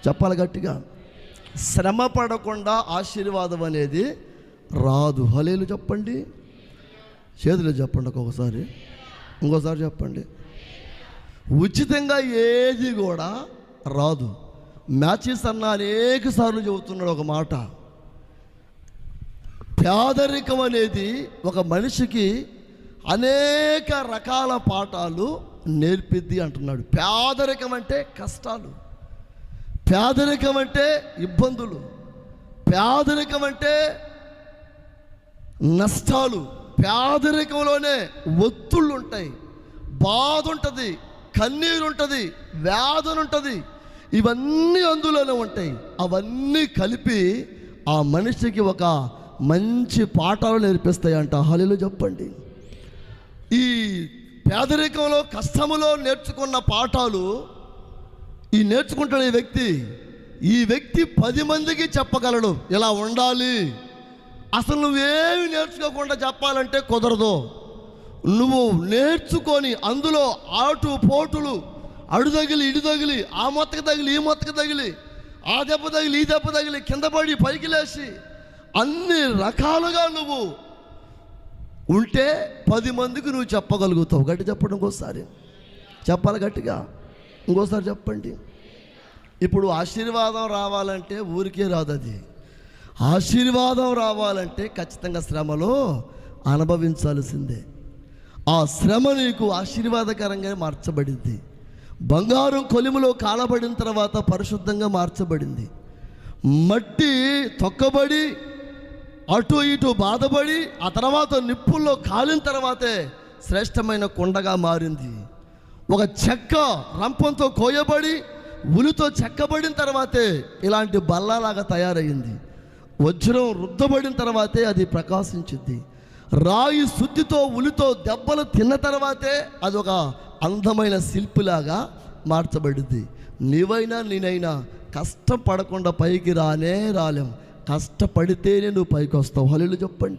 చెప్పాలి గట్టిగా. శ్రమ పడకుండా ఆశీర్వాదం అనేది రాదు. హల్లెలూయా చెప్పండి. చేతులు చెప్పండి ఒక్కొక్కసారి, ఇంకోసారి చెప్పండి. ఉచితంగా ఏది కూడా రాదు. మ్యాచెస్ అన్న అనేక సార్లు చెబుతున్నాడు ఒక మాట. పేదరికం అనేది ఒక మనిషికి అనేక రకాల పాఠాలు నేర్పిద్ది అంటున్నాడు. పేదరికం అంటే కష్టాలు, పేదరికం అంటే ఇబ్బందులు, పేదరికం అంటే నష్టాలు, పేదరికంలోనే ఒత్తుళ్ళు ఉంటాయి, బాధ ఉంటుంది, కన్నీరు ఉంటుంది, వేదన ఉంటుంది. ఇవన్నీ అందులోనే ఉంటాయి. అవన్నీ కలిపి ఆ మనిషికి ఒక మంచి పాఠాలు నేర్పిస్తాయి అంట. హల్లెలూయా చెప్పండి. ఈ పేదరికంలో కష్టములో నేర్చుకున్న పాఠాలు ఈ నేర్చుకుంటాడు ఈ వ్యక్తి 10 మందికి చెప్పగలడు ఇలా ఉండాలి. అసలు నువ్వేమి నేర్చుకోకుండా చెప్పాలంటే కుదరదు. నువ్వు నేర్చుకొని అందులో ఆటు పోటులు, అడు తగిలి ఇడు తగిలి, ఆ మొత్తకు తగిలి ఈ మొత్తకు తగిలి, ఆ దెబ్బ తగిలి ఈ దెబ్బ తగిలి, కింద పడి పైకి లేచి అన్ని రకాలుగా నువ్వు ఉంటే 10 మందికి నువ్వు చెప్పగలుగుతావు. గట్టి చెప్పండి, ఇంకోసారి చెప్పాలి గట్టిగా, ఇంకోసారి చెప్పండి. ఇప్పుడు ఆశీర్వాదం రావాలంటే ఊరికే రాదు. అది ఆశీర్వాదం రావాలంటే ఖచ్చితంగా శ్రమలో అనుభవించాల్సిందే. ఆ శ్రమ నీకు ఆశీర్వాదకరంగా మార్చబడింది. బంగారం కొలిములో కాలబడిన తర్వాత పరిశుద్ధంగా మార్చబడింది. మట్టి తొక్కబడి అటు ఇటు బాధపడి ఆ తర్వాత నిప్పుల్లో కాలిన తర్వాతే శ్రేష్టమైన కొండగా మారింది. ఒక చెక్క రంపంతో కోయబడి ఉలితో చెక్కబడిన తర్వాతే ఇలాంటి బల్లలాగా తయారయ్యింది. వజ్రం రుద్దబడిన తర్వాతే అది ప్రకాశించింది. రాయి శుద్ధితో ఉలితో దెబ్బలు తిన్న తర్వాతే అది ఒక అందమైన శిల్పిలాగా మార్చబడింది. నీవైనా నేనైనా కష్టపడకుండా పైకి రాలేం. కష్టపడితేనే నువ్వు పైకి వస్తావు. హల్లెలూయా చెప్పండి.